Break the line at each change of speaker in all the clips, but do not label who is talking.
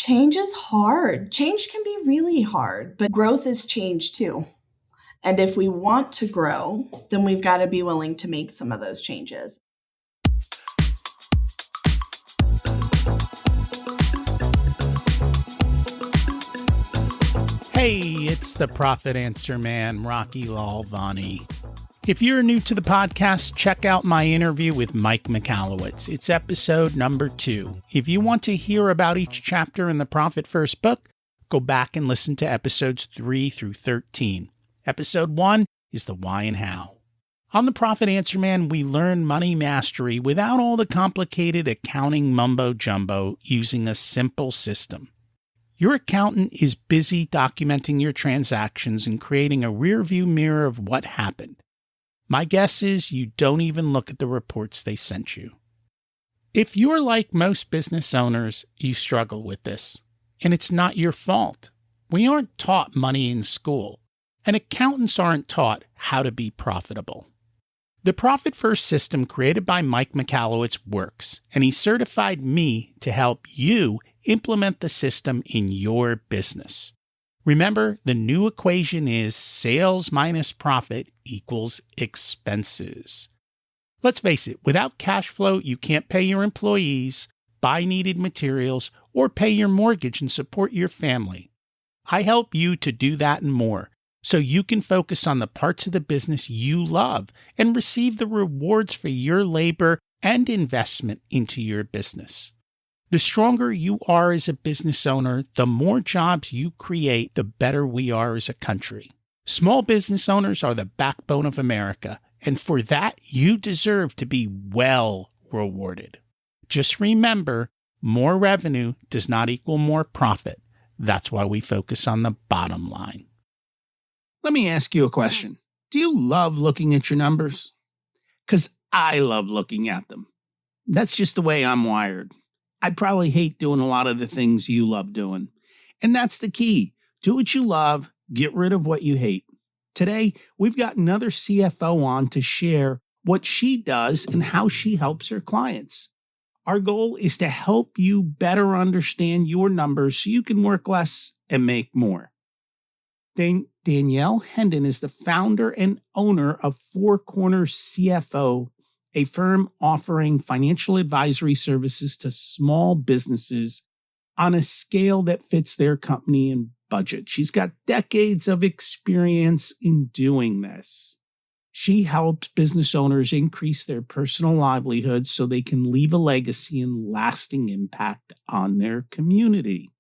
Change is hard. Change can be really hard, but growth is change too. And if we want to grow, then we've got to be willing to make some of those changes.
Hey, it's the Profit Answer Man, Rocky Lalvani. If you're new to the podcast, check out my interview with Mike Michalowicz. It's episode number 2. If you want to hear about each chapter in the Profit First book, go back and listen to episodes 3 through 13. Episode 1 is the why and how. On the Profit Answer Man, we learn money mastery without all the complicated accounting mumbo-jumbo using a simple system. Your accountant is busy documenting your transactions and creating a rearview mirror of what happened. My guess is you don't even look at the reports they sent you. If you're like most business owners, you struggle with this. And it's not your fault. We aren't taught money in school, and accountants aren't taught how to be profitable. The Profit First system created by Mike Michalowicz works, and he certified me to help you implement the system in your business. Remember, the new equation is sales minus profit equals expenses. Let's face it, without cash flow, you can't pay your employees, buy needed materials, or pay your mortgage and support your family. I help you to do that and more, so you can focus on the parts of the business you love and receive the rewards for your labor and investment into your business. The stronger you are as a business owner, the more jobs you create, the better we are as a country. Small business owners are the backbone of America, and for that, you deserve to be well rewarded. Just remember, more revenue does not equal more profit. That's why we focus on the bottom line.
Let me ask you a question. Do you love looking at your numbers? Because I love looking at them. That's just the way I'm wired. I probably hate doing a lot of the things you love doing. And that's the key. Do what you love, get rid of what you hate. Today, we've got another CFO on to share what she does and how she helps her clients. Our goal is to help you better understand your numbers so you can work less and make more. Danielle Hendon is the founder and owner of Corners CFO, a firm offering financial advisory services to small businesses on a scale that fits their company and budget. She's got decades of experience in doing this. She helps business owners increase their personal livelihoods so they can leave a legacy and lasting impact on their community.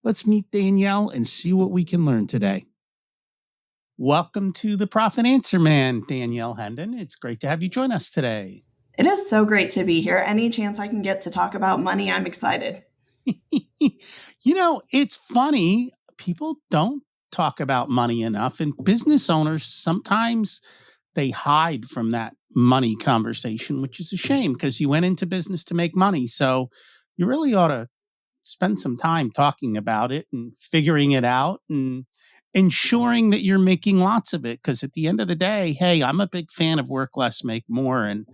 Let's meet Danielle and see what we can learn today. Welcome to the Profit Answer Man, Danielle Hendon. It's great to have you join us today.
It is so great to be here. Any chance I can get to talk about money, I'm excited.
It's funny. People don't talk about money enough, and business owners, sometimes they hide from that money conversation, which is a shame because you went into business to make money. So you really ought to spend some time talking about it and figuring it out and ensuring that you're making lots of it. Because at the end of the day, hey, I'm a big fan of work less, make more. And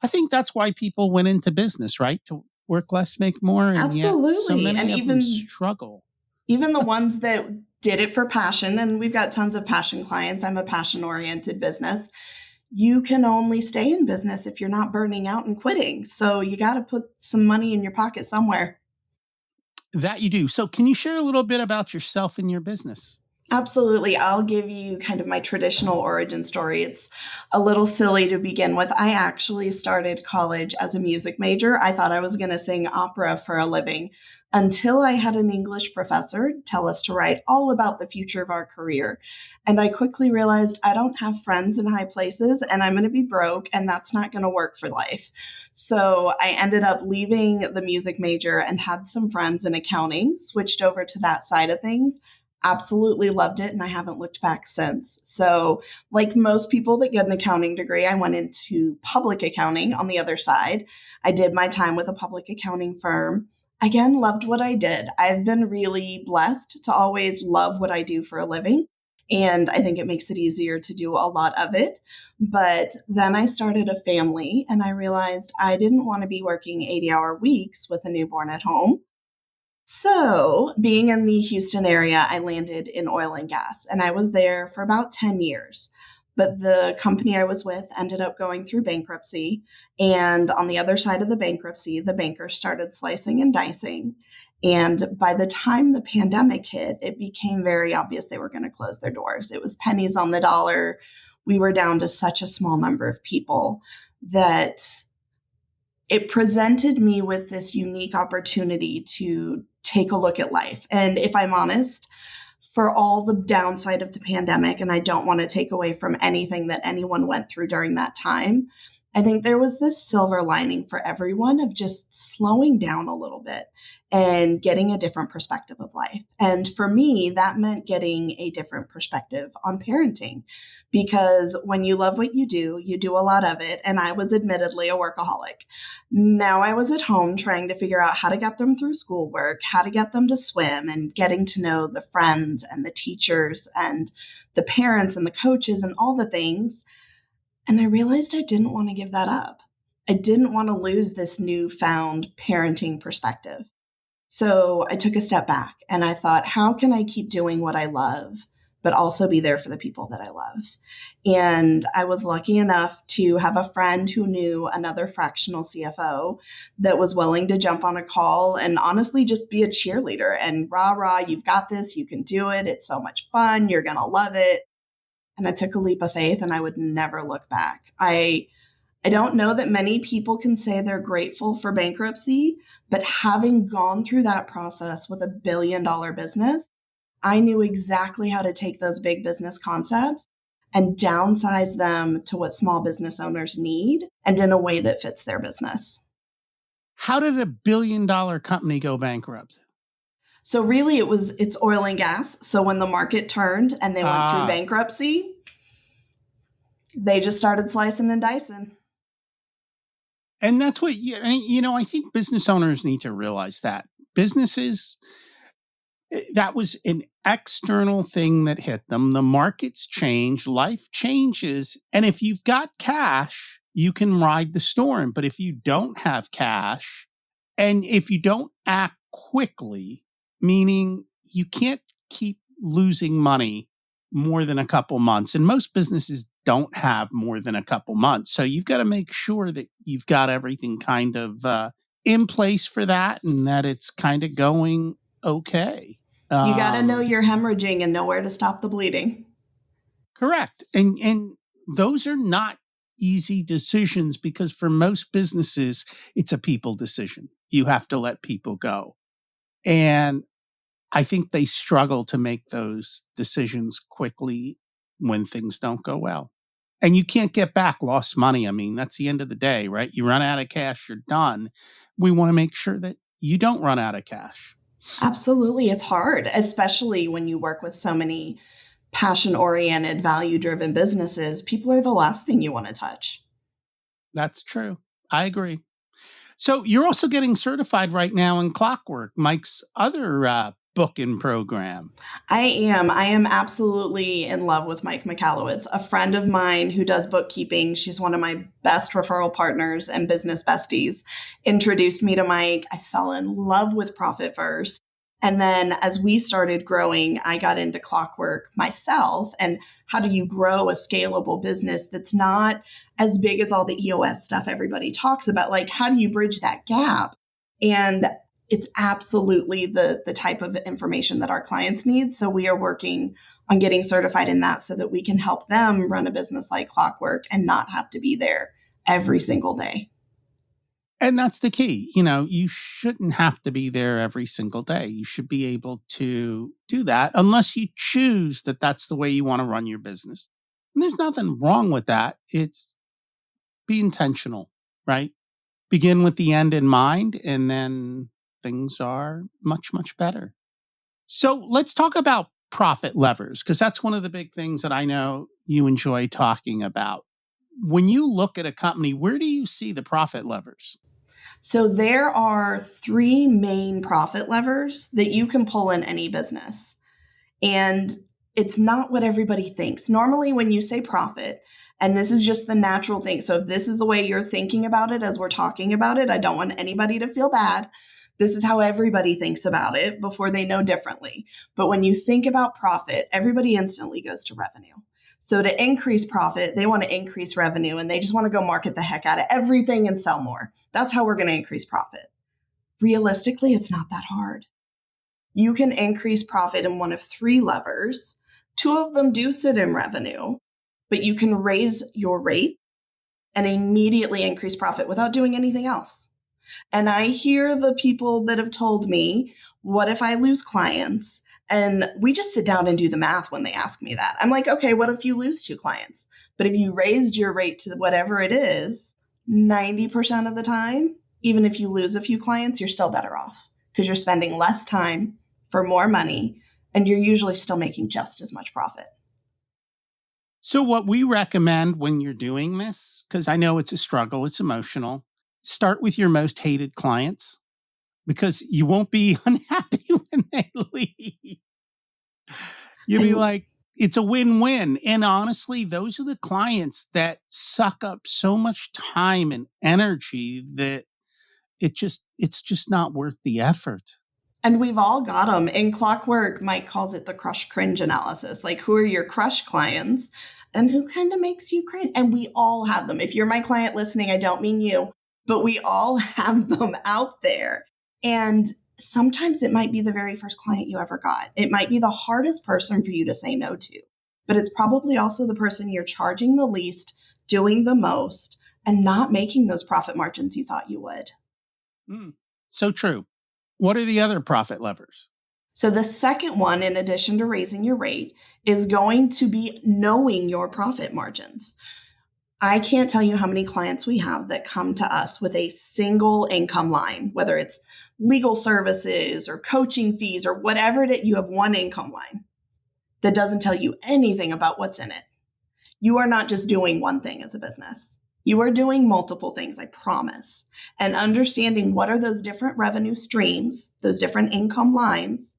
I think that's why people went into business, right? To work less, make more. And
absolutely.
Yet so many
and
of
even
them struggle.
Even the ones that did it for passion, and we've got tons of passion clients. I'm a passion-oriented business. You can only stay in business if you're not burning out and quitting. So you got to put some money in your pocket somewhere.
That you do. So can you share a little bit about yourself and your business?
Absolutely. I'll give you kind of my traditional origin story. It's a little silly to begin with. I actually started college as a music major. I thought I was going to sing opera for a living until I had an English professor tell us to write all about the future of our career. And I quickly realized I don't have friends in high places and I'm going to be broke and that's not going to work for life. So I ended up leaving the music major and had some friends in accounting, switched over to that side of things. Absolutely loved it, and I haven't looked back since. So like most people that get an accounting degree, I went into public accounting on the other side. I did my time with a public accounting firm. Again, loved what I did. I've been really blessed to always love what I do for a living, and I think it makes it easier to do a lot of it. But then I started a family, and I realized I didn't want to be working 80-hour weeks with a newborn at home. So, being in the Houston area, I landed in oil and gas, and I was there for about 10 years. But the company I was with ended up going through bankruptcy. And on the other side of the bankruptcy, the bankers started slicing and dicing. And by the time the pandemic hit, it became very obvious they were going to close their doors. It was pennies on the dollar. We were down to such a small number of people that it presented me with this unique opportunity to take a look at life. And if I'm honest, for all the downside of the pandemic, and I don't want to take away from anything that anyone went through during that time, I think there was this silver lining for everyone of just slowing down a little bit and getting a different perspective of life. And for me, that meant getting a different perspective on parenting, because when you love what you do a lot of it. And I was admittedly a workaholic. Now I was at home trying to figure out how to get them through schoolwork, how to get them to swim, and getting to know the friends and the teachers and the parents and the coaches and all the things. And I realized I didn't want to give that up. I didn't want to lose this newfound parenting perspective. So I took a step back and I thought, how can I keep doing what I love, but also be there for the people that I love? And I was lucky enough to have a friend who knew another fractional CFO that was willing to jump on a call and honestly just be a cheerleader and rah, you've got this, you can do it. It's so much fun. You're going to love it. And I took a leap of faith and I would never look back. I don't know that many people can say they're grateful for bankruptcy, but having gone through that process with $1 billion business, I knew exactly how to take those big business concepts and downsize them to what small business owners need and in a way that fits their business.
How did a $1 billion company go bankrupt?
So really it's oil and gas. So when the market turned and they went through bankruptcy, they just started slicing and dicing.
And that's what, I think business owners need to realize that. Businesses, that was an external thing that hit them. The markets change, life changes. And if you've got cash, you can ride the storm. But if you don't have cash, and if you don't act quickly, meaning you can't keep losing money more than a couple months. And most businesses don't have more than a couple months. So you've got to make sure that you've got everything kind of in place for that and that it's kind of going okay.
You got to know you're hemorrhaging and know where to stop the bleeding.
Correct. And those are not easy decisions because for most businesses, it's a people decision. You have to let people go. And I think they struggle to make those decisions quickly when things don't go well. And you can't get back lost money. I mean, that's the end of the day, right? You run out of cash, you're done. We want to make sure that you don't run out of cash.
Absolutely. It's hard, especially when you work with so many passion-oriented, value-driven businesses. People are the last thing you want to touch.
That's true. I agree. So you're also getting certified right now in Clockwork, Mike's other booking program.
I am absolutely in love with Mike Michalowicz, a friend of mine who does bookkeeping. She's one of my best referral partners and business besties. Introduced me to Mike. I fell in love with Profit First. And then as we started growing, I got into Clockwork myself. And how do you grow a scalable business that's not as big as all the EOS stuff everybody talks about? Like, how do you bridge that gap? And it's absolutely the type of information that our clients need. So we are working on getting certified in that so that we can help them run a business like Clockwork and not have to be there every single day.
And that's the key. You shouldn't have to be there every single day. You should be able to do that unless you choose that that's the way you want to run your business. And there's nothing wrong with that. It's be intentional, right? Begin with the end in mind, and then things are much, much better. So let's talk about profit levers, because that's one of the big things that I know you enjoy talking about. When you look at a company, where do you see the profit levers?
So there are 3 main profit levers that you can pull in any business. And it's not what everybody thinks. Normally, when you say profit, and this is just the natural thing. So if this is the way you're thinking about it as we're talking about it, I don't want anybody to feel bad. This is how everybody thinks about it before they know differently. But when you think about profit, everybody instantly goes to revenue. So to increase profit, they want to increase revenue and they just want to go market the heck out of everything and sell more. That's how we're going to increase profit. Realistically, it's not that hard. You can increase profit in one of three levers. Two of them do sit in revenue, but you can raise your rate and immediately increase profit without doing anything else. And I hear the people that have told me, what if I lose clients? And we just sit down and do the math when they ask me that. I'm like, okay, what if you lose 2 clients? But if you raised your rate to whatever it is, 90% of the time, even if you lose a few clients, you're still better off because you're spending less time for more money and you're usually still making just as much profit.
So what we recommend when you're doing this, because I know it's a struggle, it's emotional, start with your most hated clients because you won't be unhappy when they leave. You'll be like, it's a win-win. And honestly, those are the clients that suck up so much time and energy that it's just not worth the effort.
And we've all got them. In Clockwork, Mike calls it the crush cringe analysis. Like, who are your crush clients and who kind of makes you cringe? And we all have them. If you're my client listening, I don't mean you, but we all have them out there. And sometimes it might be the very first client you ever got. It might be the hardest person for you to say no to, but it's probably also the person you're charging the least, doing the most, and not making those profit margins you thought you would.
So true. What are the other profit levers?
So the second one, in addition to raising your rate, is going to be knowing your profit margins. I can't tell you how many clients we have that come to us with a single income line, whether it's legal services or coaching fees or whatever it is. You have one income line that doesn't tell you anything about what's in it. You are not just doing one thing as a business. You are doing multiple things, I promise. And understanding what are those different revenue streams, those different income lines,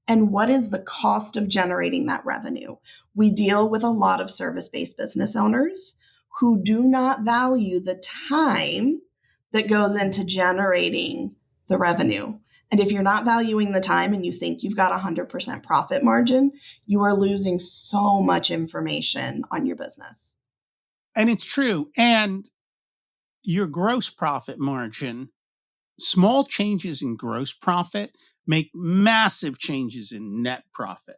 and what is the cost of generating that revenue. We deal with a lot of service-based business owners who do not value the time that goes into generating the revenue. And if you're not valuing the time and you think you've got 100% profit margin, you are losing so much information on your business.
And it's true. And your gross profit margin, small changes in gross profit make massive changes in net profit.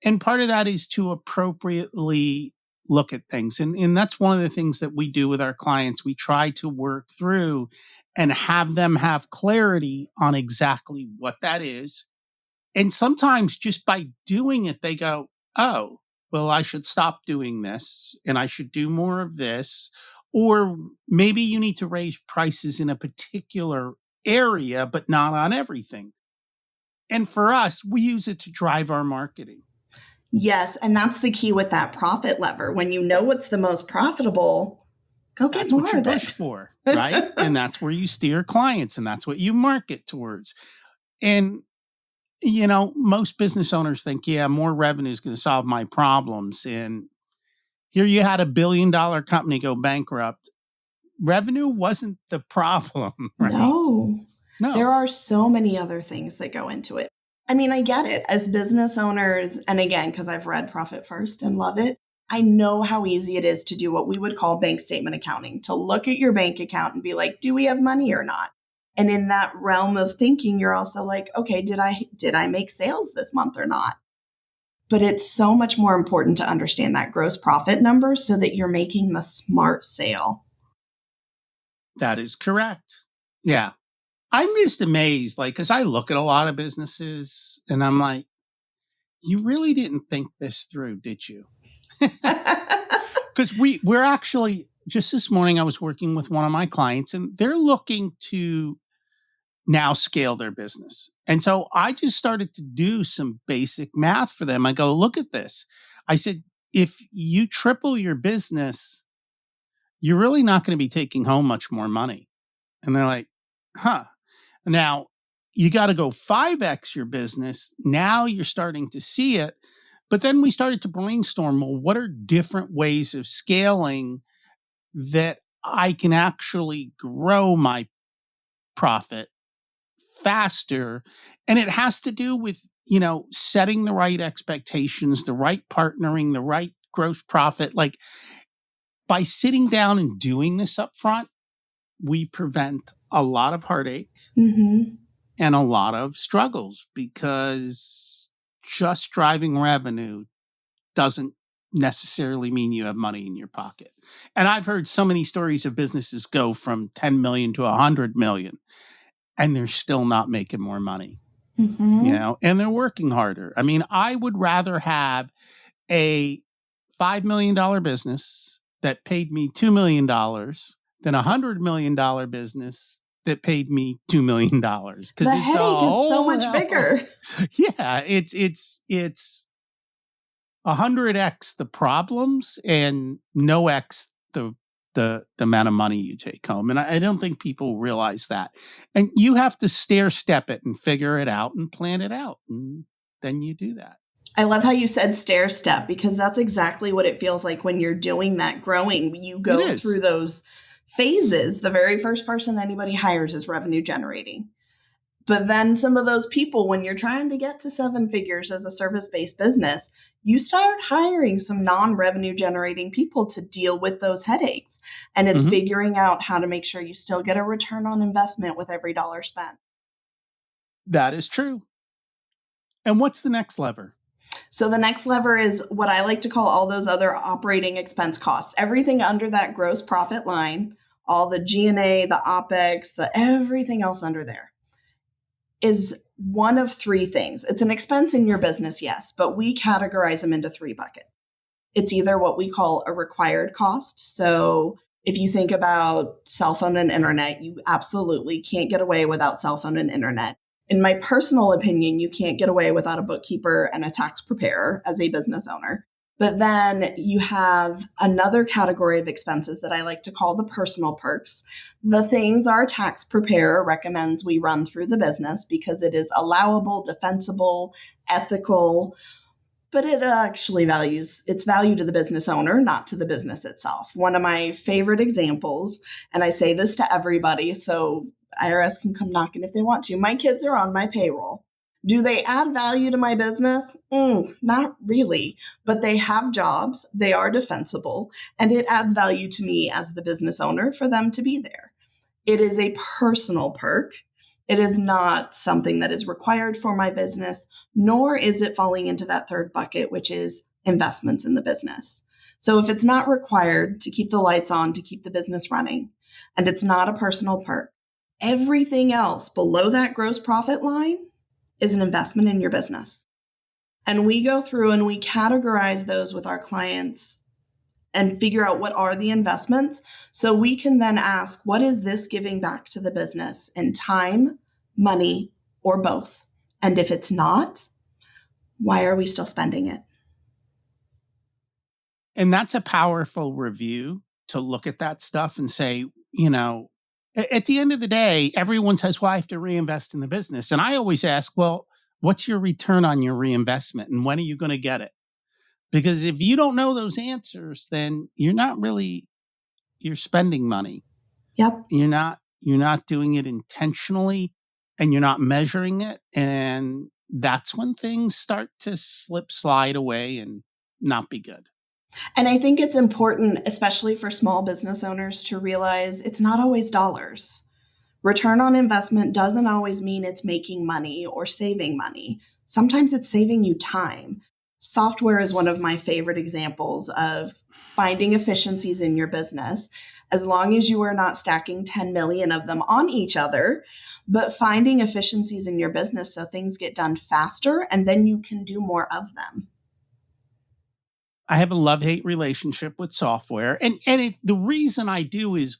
And part of that is to appropriately look at things. And that's one of the things that we do with our clients. We try to work through and have them have clarity on exactly what that is. And sometimes just by doing it, they go, oh, well, I should stop doing this and I should do more of this. Or maybe you need to raise prices in a particular area, but not on everything. And for us, we use it to drive our marketing.
Yes, and that's the key with that profit lever. When you know what's the most profitable, go get
That's
more
what you
of
push
it.
for, right? And that's where you steer clients and that's what you market towards. And, you know, most business owners think, yeah, more revenue is going to solve my problems. And here you had $1 billion company go bankrupt. Revenue wasn't the problem, right?
No.
No.
There are so many other things that go into it. I mean, I get it. As business owners, and again, because I've read Profit First and love it, I know how easy it is to do what we would call bank statement accounting, to look at your bank account and be like, do we have money or not? And in that realm of thinking, you're also like, okay, did I make sales this month or not? But it's so much more important to understand that gross profit number so that you're making the smart sale.
That is correct. Yeah. I'm just amazed, like, because I look at a lot of businesses and I'm like, you really didn't think this through, did you? Because we're actually, just this morning, I was working with one of my clients and they're looking to now scale their business. And so I just started to do some basic math for them. I go, look at this. I said, if you triple your business, you're really not going to be taking home much more money. And they're like, huh. Now, you got to go 5x your business. Now you're starting to see it. But then we started to brainstorm, well, what are different ways of scaling that I can actually grow my profit
faster. And it has to do with, setting the right expectations, the right partnering, the right gross profit. Like by sitting down and doing this up front, we prevent a lot of heartache
Mm-hmm.
and a lot of struggles, because just driving revenue doesn't necessarily mean you have money in your pocket. And I've heard so many stories of businesses go from 10 million to 100 million, and they're still not making more money,
Mm-hmm.
and they're working harder. I mean, I would rather have a $5 million business that paid me $2 million than a $100 million business that paid me $2 million, because
The
it's a
headache is so
whole
much bigger.
yeah, it's 100x the problems and no x the amount of money you take home. And I don't think people realize that. And you have to stair step it and figure it out and plan it out. And then you do that.
I love how you said stair step, because that's exactly what it feels like when you're doing that growing. You go through those phases. The very first person anybody hires is revenue generating. But then some of those people, when you're trying to get to 7 figures as a service-based business, you start hiring some non-revenue generating people to deal with those headaches. And it's figuring out how to make sure you still get a return on investment with every dollar spent.
That is true. And what's the next lever?
So the next lever is what I like to call all those other operating expense costs. Everything under that gross profit line, all the G&A, the OPEX, everything else under there, is one of 3 things. It's an expense in your business, yes, but we categorize them into 3 buckets. It's either what we call a required cost. So if you think about cell phone and internet, you absolutely can't get away without cell phone and internet. In my personal opinion, you can't get away without a bookkeeper and a tax preparer as a business owner. But then you have another category of expenses that I like to call the personal perks. The things our tax preparer recommends we run through the business because it is allowable, defensible, ethical, but it actually it's value to the business owner, not to the business itself. One of my favorite examples, and I say this to everybody, so IRS can come knocking if they want to. My kids are on my payroll. Do they add value to my business? Not really, but they have jobs, they are defensible, and it adds value to me as the business owner for them to be there. It is a personal perk. It is not something that is required for my business, nor is it falling into that third bucket, which is investments in the business. So if it's not required to keep the lights on, to keep the business running, and it's not a personal perk, everything else below that gross profit line is an investment in your business. And we go through and we categorize those with our clients and figure out what are the investments. So we can then ask, what is this giving back to the business in time, money, or both? And if it's not, why are we still spending it?
And that's a powerful review to look at that stuff and say, at the end of the day, everyone says, well, I have to reinvest in the business. And I always ask, well, what's your return on your reinvestment? And when are you going to get it? Because if you don't know those answers, then you're spending money.
Yep.
You're not doing it intentionally, and you're not measuring it. And that's when things start to slide away and not be good.
And I think it's important, especially for small business owners, to realize it's not always dollars. Return on investment doesn't always mean it's making money or saving money. Sometimes it's saving you time. Software is one of my favorite examples of finding efficiencies in your business, as long as you are not stacking 10 million of them on each other, but finding efficiencies in your business so things get done faster and then you can do more of them.
I have a love-hate relationship with software. And the reason I do is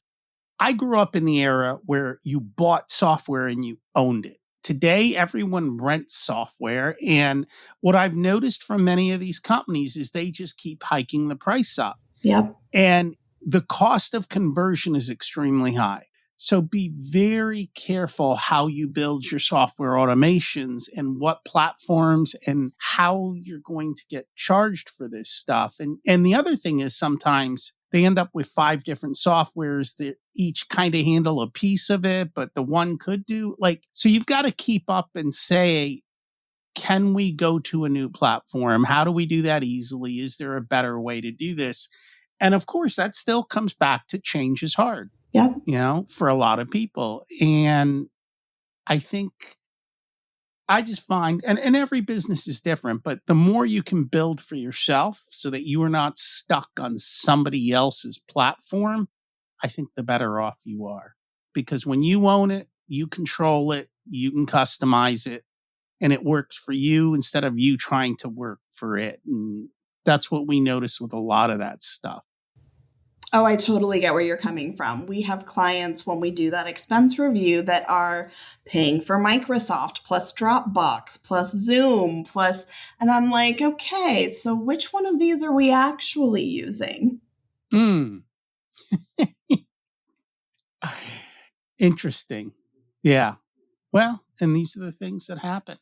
I grew up in the era where you bought software and you owned it. Today, everyone rents software. And what I've noticed from many of these companies is they just keep hiking the price up.
Yep.
And the cost of conversion is extremely high. So be very careful how you build your software automations and what platforms and how you're going to get charged for this stuff. And the other thing is sometimes they end up with 5 different softwares that each kind of handle a piece of it, but the one could do so you've got to keep up and say, can we go to a new platform? How do we do that easily? Is there a better way to do this? And of course, that still comes back to change is hard,
Yeah.
for a lot of people. And I think I just find, and every business is different, but the more you can build for yourself so that you are not stuck on somebody else's platform, I think the better off you are. Because when you own it, you control it, you can customize it, and it works for you instead of you trying to work for it. And that's what we notice with a lot of that stuff.
Oh, I totally get where you're coming from. We have clients when we do that expense review that are paying for Microsoft plus Dropbox plus Zoom plus, and I'm like, okay, so which one of these are we actually using?
Interesting. Yeah. Well, and these are the things that happen.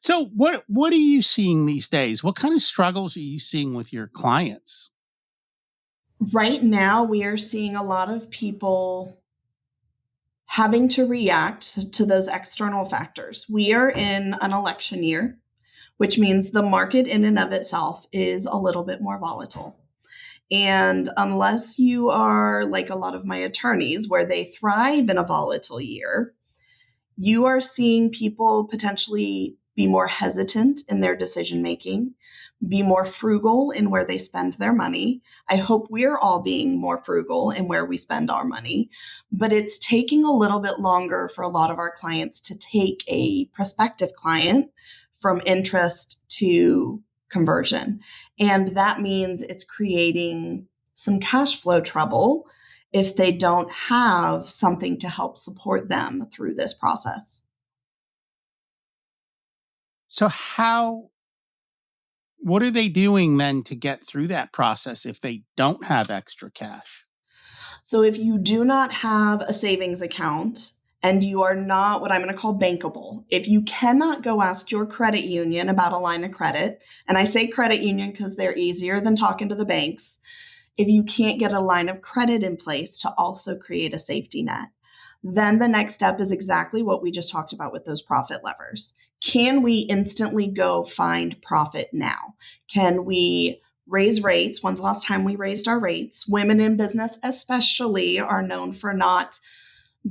So what are you seeing these days? What kind of struggles are you seeing with your clients?
Right now, we are seeing a lot of people having to react to those external factors. We are in an election year, which means the market in and of itself is a little bit more volatile. And unless you are like a lot of my attorneys where they thrive in a volatile year, you are seeing people potentially be more hesitant in their decision making, be more frugal in where they spend their money. I hope we're all being more frugal in where we spend our money, but it's taking a little bit longer for a lot of our clients to take a prospective client from interest to conversion. And that means it's creating some cash flow trouble if they don't have something to help support them through this process.
So what are they doing then to get through that process if they don't have extra cash?
So if you do not have a savings account and you are not what I'm going to call bankable, if you cannot go ask your credit union about a line of credit, and I say credit union because they're easier than talking to the banks, if you can't get a line of credit in place to also create a safety net, then the next step is exactly what we just talked about with those profit levers. Can we instantly go find profit now? Can we raise rates? When's the last time we raised our rates? Women in business especially are known for not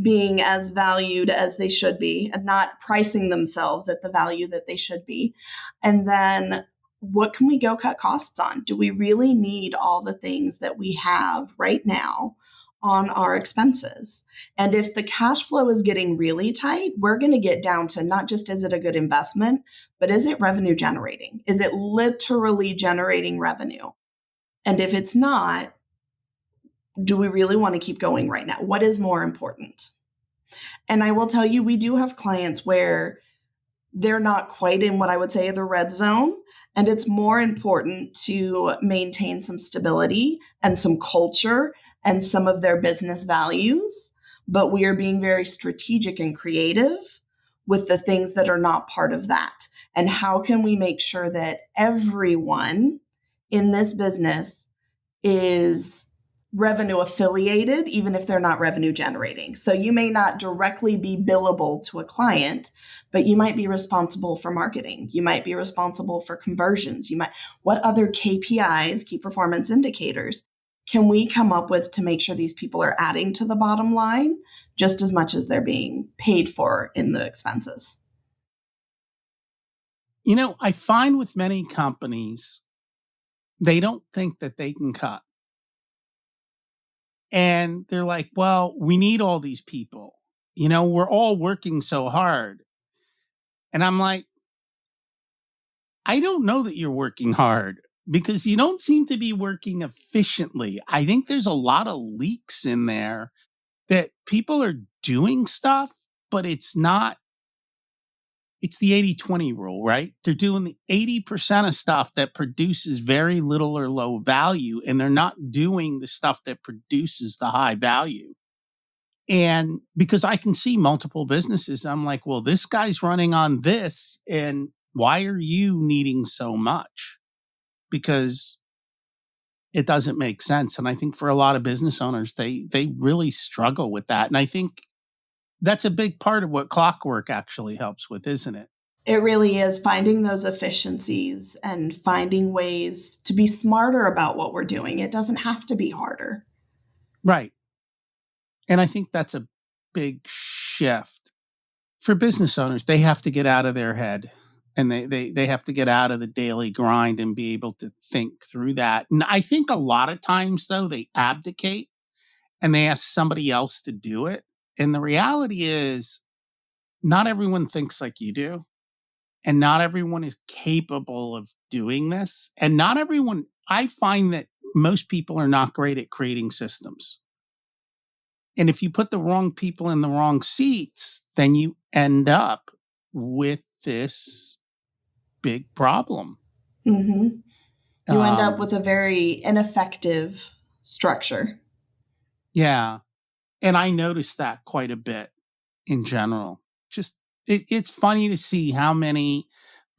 being as valued as they should be and not pricing themselves at the value that they should be. And then what can we go cut costs on? Do we really need all the things that we have right now on our expenses? And if the cash flow is getting really tight, we're going to get down to not just is it a good investment, but is it revenue generating? Is it literally generating revenue? And if it's not, do we really want to keep going right now? What is more important? And I will tell you, we do have clients where they're not quite in what I would say the red zone. And it's more important to maintain some stability and some culture and some of their business values. But we are being very strategic and creative with the things that are not part of that. And how can we make sure that everyone in this business is revenue affiliated, even if they're not revenue generating? So you may not directly be billable to a client, but you might be responsible for marketing. You might be responsible for conversions. What other KPIs, key performance indicators, can we come up with to make sure these people are adding to the bottom line just as much as they're being paid for in the expenses?
I find with many companies, they don't think that they can cut. And they're like, well, we need all these people. We're all working so hard. And I'm like, I don't know that you're working hard because you don't seem to be working efficiently. I think there's a lot of leaks in there that people are doing stuff, but it's the 80-20 rule, right? They're doing the 80% of stuff that produces very little or low value, and they're not doing the stuff that produces the high value. And because I can see multiple businesses, I'm like, well, this guy's running on this, and why are you needing so much? Because it doesn't make sense. And I think for a lot of business owners, they really struggle with that. And I think that's a big part of what Clockwork actually helps with, isn't it?
It really is finding those efficiencies and finding ways to be smarter about what we're doing. It doesn't have to be harder.
Right. And I think that's a big shift for business owners. They have to get out of their head, and they have to get out of the daily grind and be able to think through that. And I think a lot of times, though, they abdicate and they ask somebody else to do it. And the reality is, not everyone thinks like you do. And not everyone is capable of doing this. And not everyone, I find that most people are not great at creating systems. And if you put the wrong people in the wrong seats, then you end up with this big problem.
Mm-hmm. You end up with a very ineffective structure.
Yeah. And I noticed that quite a bit in general. Just it's funny to see how many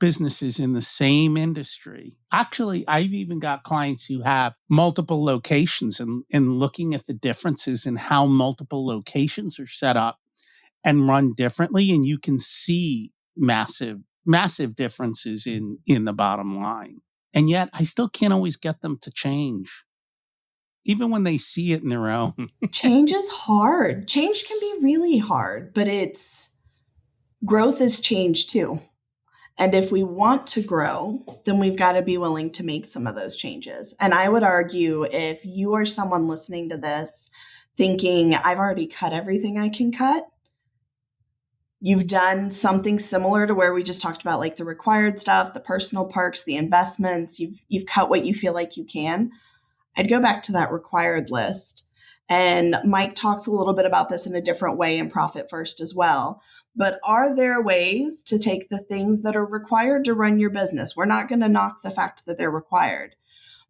businesses in the same industry. Actually, I've even got clients who have multiple locations, and looking at the differences in how multiple locations are set up and run differently. And you can see massive differences in the bottom line. And yet I still can't always get them to change, even when they see it in their own.
Change is hard. Change can be really hard, but growth is change too. And if we want to grow, then we've got to be willing to make some of those changes. And I would argue, if you are someone listening to this thinking, I've already cut everything I can cut, you've done something similar to where we just talked about, like the required stuff, the personal perks, the investments, you've cut what you feel like you can, I'd go back to that required list. And Mike talks a little bit about this in a different way in Profit First as well. But are there ways to take the things that are required to run your business? We're not going to knock the fact that they're required,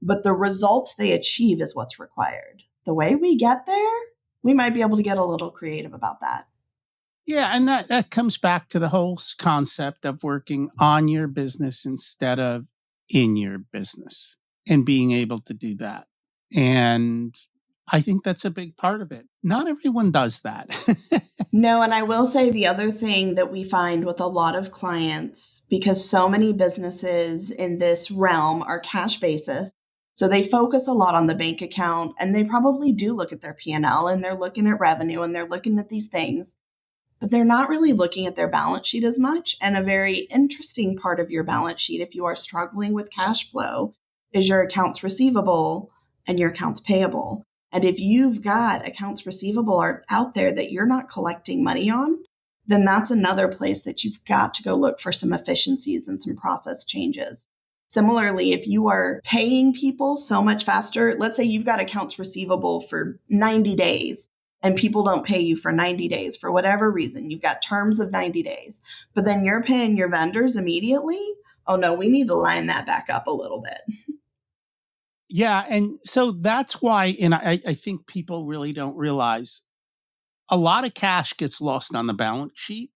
but the result they achieve is what's required. The way we get there, we might be able to get a little creative about that.
Yeah, and that comes back to the whole concept of working on your business instead of in your business, and being able to do that. And I think that's a big part of it. Not everyone does that.
No, and I will say the other thing that we find with a lot of clients, because so many businesses in this realm are cash basis, so they focus a lot on the bank account, and they probably do look at their P&L, and they're looking at revenue, and they're looking at these things, but they're not really looking at their balance sheet as much. And a very interesting part of your balance sheet, if you are struggling with cash flow, is your accounts receivable and your accounts payable. And if you've got accounts receivable out there that you're not collecting money on, then that's another place that you've got to go look for some efficiencies and some process changes. Similarly, if you are paying people so much faster, let's say you've got accounts receivable for 90 days and people don't pay you for 90 days for whatever reason, you've got terms of 90 days, but then you're paying your vendors immediately. Oh no, we need to line that back up a little bit.
Yeah. And so that's why, and I think people really don't realize, a lot of cash gets lost on the balance sheet.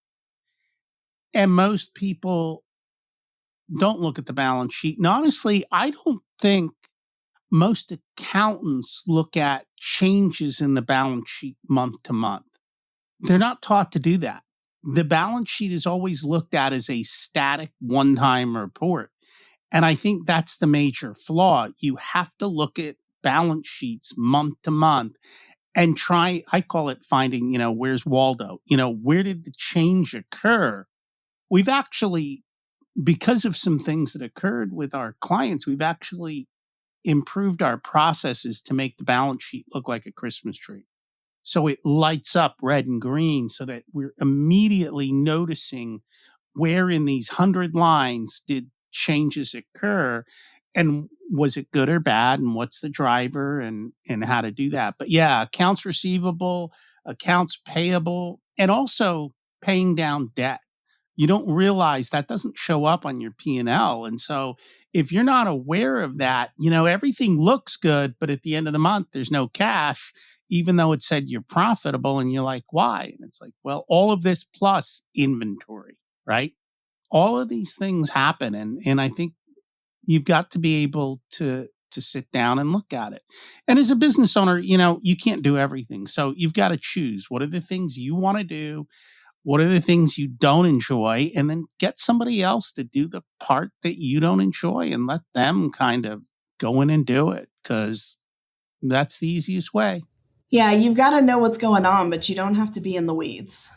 And most people don't look at the balance sheet. And honestly, I don't think most accountants look at changes in the balance sheet month to month. They're not taught to do that. The balance sheet is always looked at as a static one-time report. And I think that's the major flaw. You have to look at balance sheets month to month and try, I call it finding, where's Waldo? Where did the change occur? We've actually, because of some things that occurred with our clients, we've actually improved our processes to make the balance sheet look like a Christmas tree. So it lights up red and green so that we're immediately noticing where in these 100 lines did changes occur, and was it good or bad, and what's the driver, and how to do that. But yeah, accounts receivable, accounts payable, and also paying down debt. You don't realize that doesn't show up on your P&L. And so if you're not aware of that, everything looks good, but at the end of the month, there's no cash, even though it said you're profitable. And you're like, why? And it's like, well, all of this plus inventory, right? All of these things happen. And I think you've got to be able to to sit down and look at it. And as a business owner, you can't do everything. So you've got to choose what are the things you want to do, what are the things you don't enjoy, and then get somebody else to do the part that you don't enjoy and let them kind of go in and do it, because that's the easiest way.
Yeah, you've got to know what's going on, but you don't have to be in the weeds.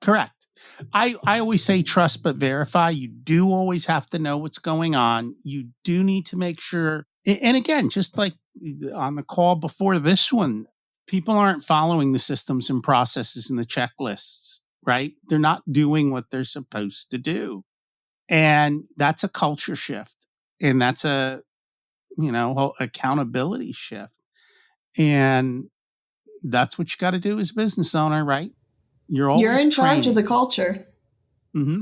Correct. I always say trust but verify. You do always have to know what's going on. You do need to make sure. And again, just like on the call before this one, people aren't following the systems and processes and the checklists, right? They're not doing what they're supposed to do. And that's a culture shift. And that's a, accountability shift. And that's what you got to do as a business owner, right?
You're in charge of the culture.
Mm-hmm.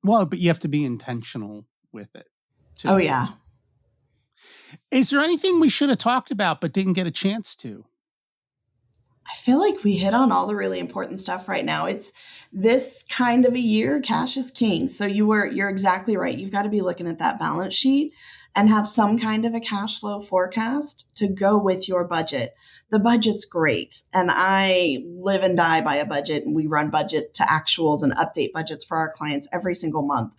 Well, but you have to be intentional with it too.
Oh, yeah.
Is there anything we should have talked about but didn't get a chance to?
I feel like we hit on all the really important stuff right now. It's this kind of a year, cash is king. So you're exactly right. You've got to be looking at that balance sheet and have some kind of a cash flow forecast to go with your budget. The budget's great. And I live and die by a budget, and we run budget to actuals and update budgets for our clients every single month.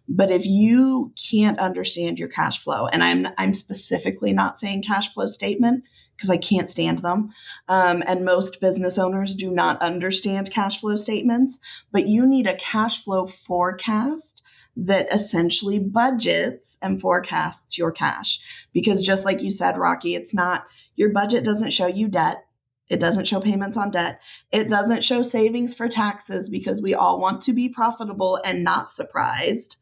But if you can't understand your cash flow, and I'm specifically not saying cash flow statement because I can't stand them. And most business owners do not understand cash flow statements, but you need a cash flow forecast that essentially budgets and forecasts your cash. Because just like you said, Rocky, it's not, your budget doesn't show you debt. It doesn't show payments on debt. It doesn't show savings for taxes because we all want to be profitable and not surprised.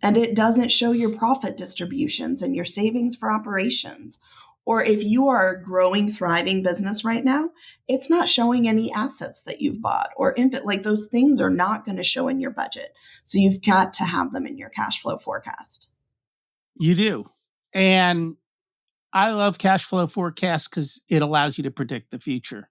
And it doesn't show your profit distributions and your savings for operations. Or if you are a growing, thriving business right now, it's not showing any assets that you've bought or input. Like those things are not going to show in your budget. So you've got to have them in your cash flow forecast.
You do. And I love cash flow forecasts because it allows you to predict the future.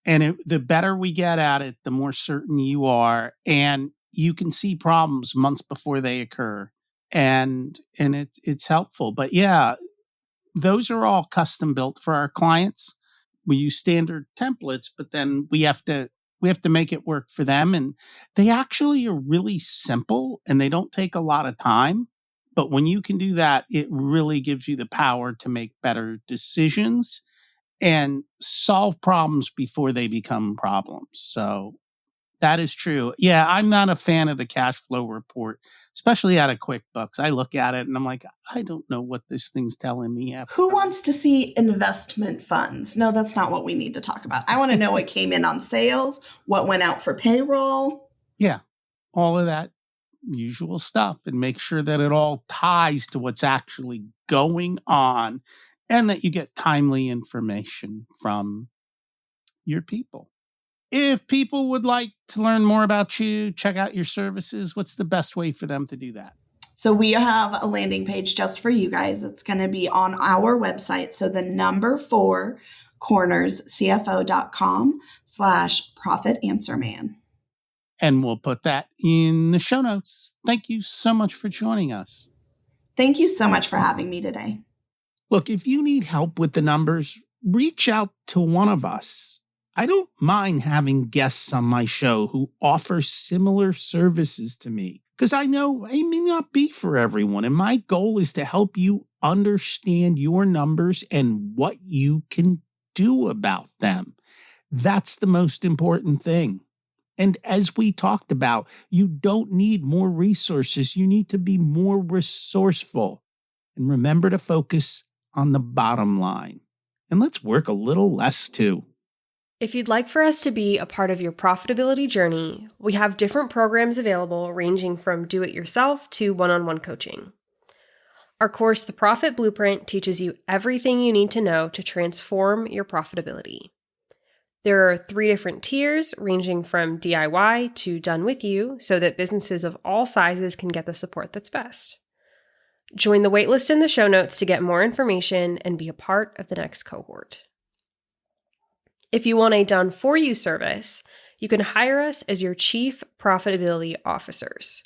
And the better we get at it, the more certain you are. And you can see problems months before they occur. And it's helpful. But yeah, those are all custom built for our clients. We use standard templates, but then we have to make it work for them. And they actually are really simple and they don't take a lot of time. But when you can do that, it really gives you the power to make better decisions and solve problems before they become problems. So that is true. Yeah, I'm not a fan of the cash flow report, especially out of QuickBooks. I look at it and I'm like, I don't know what this thing's telling me.
Who wants to see investment funds? No, that's not what we need to talk about. I want to know what came in on sales, what went out for payroll.
Yeah, all of that usual stuff, and make sure that it all ties to what's actually going on and that you get timely information from your people. If people would like to learn more about you, check out your services, what's the best way for them to do that?
So we have a landing page just for you guys. It's going to be on our website. So the number 4, cornerscfo.com/profit answer man.
And we'll put that in the show notes. Thank you so much for joining us.
Thank you so much for having me today.
Look, if you need help with the numbers, reach out to one of us. I don't mind having guests on my show who offer similar services to me, because I know it may not be for everyone. And my goal is to help you understand your numbers and what you can do about them. That's the most important thing. And as we talked about, you don't need more resources. You need to be more resourceful. And remember to focus on the bottom line. And let's work a little less too.
If you'd like for us to be a part of your profitability journey, we have different programs available ranging from do-it-yourself to one-on-one coaching. Our course, The Profit Blueprint, teaches you everything you need to know to transform your profitability. There are 3 different tiers ranging from DIY to done with you so that businesses of all sizes can get the support that's best. Join the waitlist in the show notes to get more information and be a part of the next cohort. If you want a done-for-you service, you can hire us as your Chief Profitability Officers.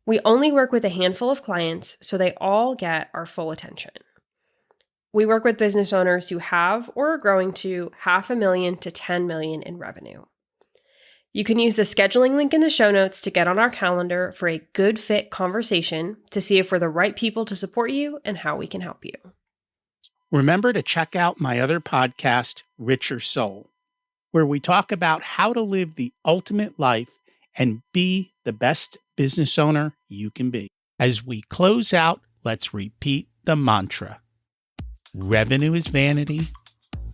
We only work with a handful of clients, so they all get our full attention. We work with business owners who have or are growing to $500,000 to $10 million in revenue. You can use the scheduling link in the show notes to get on our calendar for a good fit conversation to see if we're the right people to support you and how we can help you.
Remember to check out my other podcast, Richer Soul, where we talk about how to live the ultimate life and be the best business owner you can be. As we close out, let's repeat the mantra. Revenue is vanity,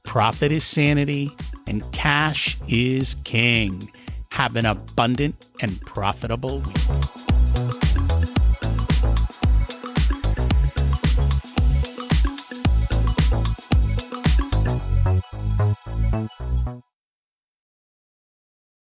profit is sanity, and cash is king. Have an abundant and profitable week.